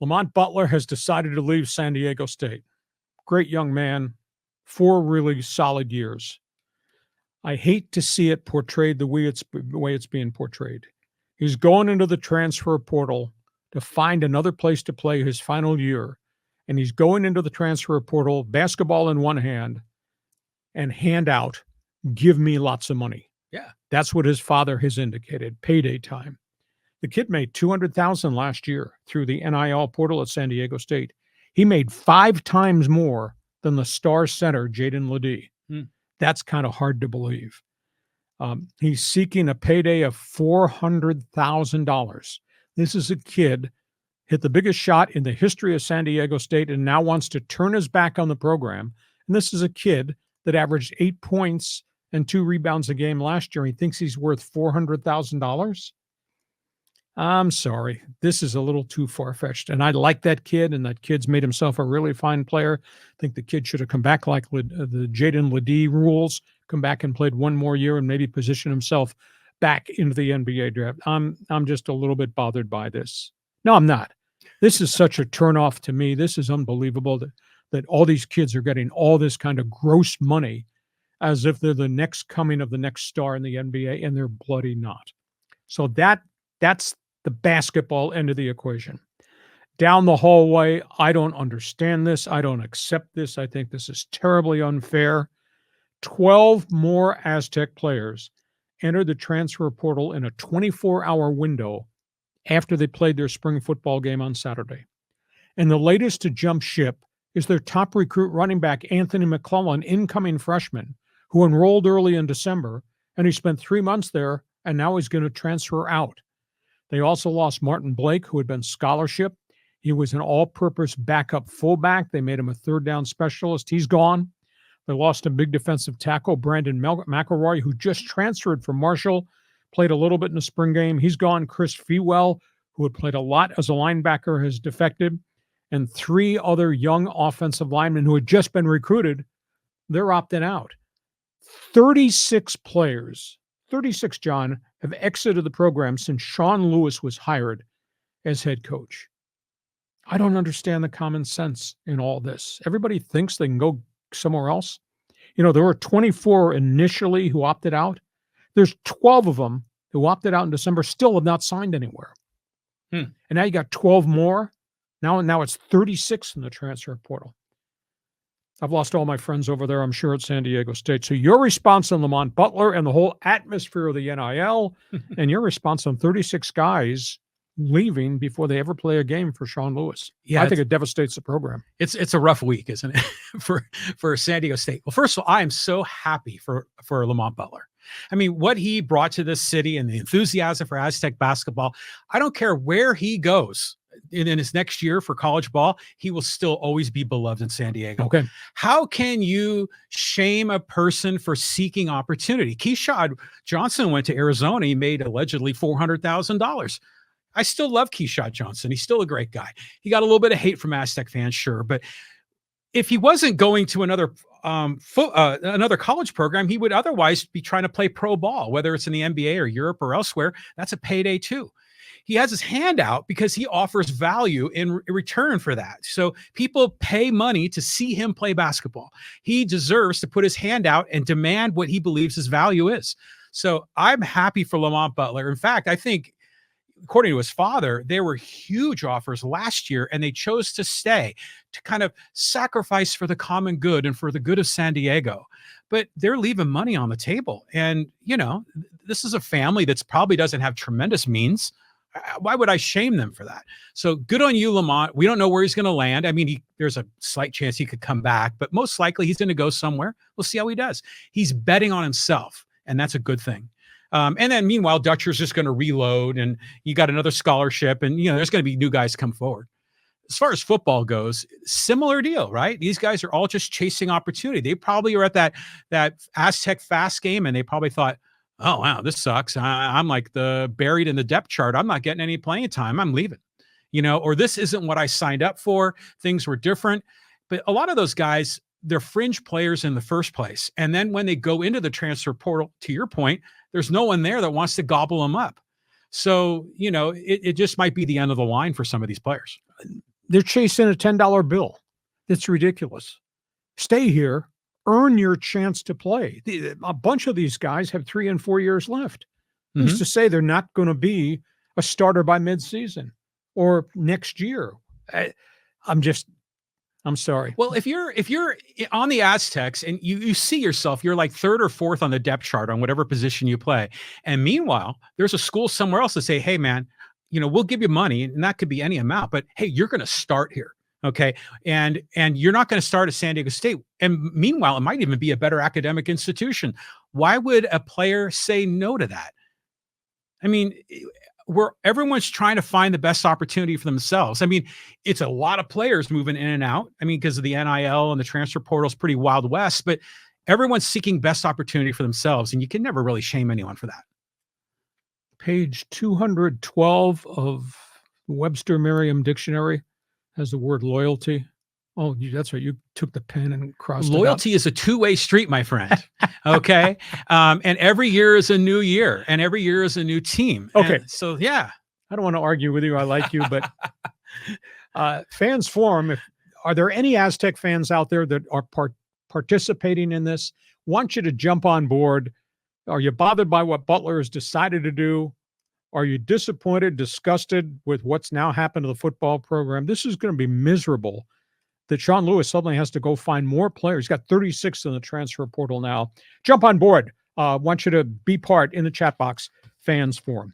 Lamont Butler has decided to leave San Diego State. Great young man, 4 really solid years. I hate to see it portrayed the way it's being portrayed. He's going into the transfer portal to find another place to play his final year, and he's going into the transfer portal, basketball in one hand, and hand out, give me lots of money. Yeah. That's what his father has indicated, payday time. The kid made $200,000 last year through the NIL portal at San Diego State. He made 5 times more than the star center, Jaden Ledee. That's kind of hard to believe. He's seeking a payday of $400,000. This is a kid hit the biggest shot in the history of San Diego State and now wants to turn his back on the program. And this is a kid that averaged 8 points and 2 rebounds a game last year. He thinks he's worth $400,000. I'm sorry. This is a little too far-fetched. And I like that kid, and that kid's made himself a really fine player. I think the kid should have come back like the Jaden Ledee rules, come back and played 1 more year and maybe position himself back into the NBA draft. I'm just a little bit bothered by this. No, I'm not. This is such a turnoff to me. This is unbelievable that all these kids are getting all this kind of gross money as if they're the next coming of the next star in the NBA, and they're bloody not. So that's the basketball end of the equation. Down the hallway, I don't understand this. I don't accept this. I think this is terribly unfair. 12 more Aztec players entered the transfer portal in a 24-hour window after they played their spring football game on Saturday. And the latest to jump ship is their top recruit running back, Anthony McClellan, incoming freshman, who enrolled early in December, and he spent 3 months there, and now he's going to transfer out. They also lost Martin Blake, who had been scholarship. He was an all-purpose backup fullback. They made him a third-down specialist. He's gone. They lost a big defensive tackle, Brandon McElroy, who just transferred from Marshall, played a little bit in the spring game. He's gone. Chris Fewell, who had played a lot as a linebacker, has defected. And 3 other young offensive linemen who had just been recruited, they're opting out. 36 players, 36, John, have exited the program since Sean Lewis was hired as head coach. I don't understand the common sense in all this. Everybody thinks they can go somewhere else. There were 24 initially who opted out. There's 12 of them who opted out in December, still have not signed anywhere. And now you got 12 more. Now it's 36 in the transfer portal. I've lost all my friends over there, I'm sure, at San Diego State. So your response on Lamont Butler and the whole atmosphere of the NIL, and your response on 36 guys leaving before they ever play a game for Sean Lewis. Yeah, I think it devastates the program. It's a rough week, isn't it, for San Diego State? Well, first of all, I am so happy for Lamont Butler. I mean, what he brought to this city and the enthusiasm for Aztec basketball, I don't care where he goes in his next year for college ball, he will still always be beloved in San Diego. Okay. How can you shame a person for seeking opportunity? Keyshawn Johnson went to Arizona. He made allegedly $400,000. I still love Keyshawn Johnson. He's still a great guy. He got a little bit of hate from Aztec fans, sure, but if he wasn't going to another college program, he would otherwise be trying to play pro ball, whether it's in the NBA or Europe or elsewhere. That's a payday too. He has his hand out because he offers value in return for that. So people pay money to see him play basketball. He deserves to put his hand out and demand what he believes his value is. So I'm happy for Lamont Butler. In fact, I think, according to his father, there were huge offers last year, and they chose to stay to kind of sacrifice for the common good and for the good of San Diego. But they're leaving money on the table. And, this is a family that's probably doesn't have tremendous means. Why would I shame them for that? So good on you, Lamont. We don't know where he's going to land. I mean, there's a slight chance he could come back, but most likely he's going to go somewhere. We'll see how he does. He's betting on himself, and that's a good thing. And then meanwhile, Dutcher's just going to reload, and you got another scholarship, and there's going to be new guys come forward. As far as football goes, similar deal, right? These guys are all just chasing opportunity. They probably are at that Aztec fast game, and they probably thought, oh, wow, this sucks. I'm like buried in the depth chart. I'm not getting any playing time. I'm leaving, or this isn't what I signed up for. Things were different. But a lot of those guys, they're fringe players in the first place. And then when they go into the transfer portal, to your point, there's no one there that wants to gobble them up. So, it just might be the end of the line for some of these players. They're chasing a $10 bill. That's ridiculous. Stay here, earn your chance to play. A bunch of these guys have 3 and 4 years left. Who's to say they're not going to be a starter by midseason or next year? I'm sorry. Well, if you're on the Aztecs and you see yourself, you're like 3rd or 4th on the depth chart on whatever position you play. And meanwhile, there's a school somewhere else to say, hey, man, we'll give you money, and that could be any amount, but hey, you're going to start here. Okay. And you're not going to start at San Diego State. And meanwhile, it might even be a better academic institution. Why would a player say no to that? I mean, everyone's trying to find the best opportunity for themselves. I mean, it's a lot of players moving in and out. I mean, because of the NIL and the transfer portal is pretty wild west, but everyone's seeking best opportunity for themselves. And you can never really shame anyone for that. Page 212 of Webster Merriam Dictionary has the word loyalty. Oh, that's right. You took the pen and crossed Loyalty is a two-way street, my friend. Okay. And every year is a new year, and every year is a new team. Okay. And so, yeah. I don't want to argue with you. I like you, but Fans Forum, are there any Aztec fans out there that are participating in this? Want you to jump on board. Are you bothered by what Butler has decided to do? Are you disappointed, disgusted with what's now happened to the football program? This is going to be miserable that Sean Lewis suddenly has to go find more players. He's got 36 in the transfer portal now. Jump on board. Want you to be part in the chat box, Fans Forum.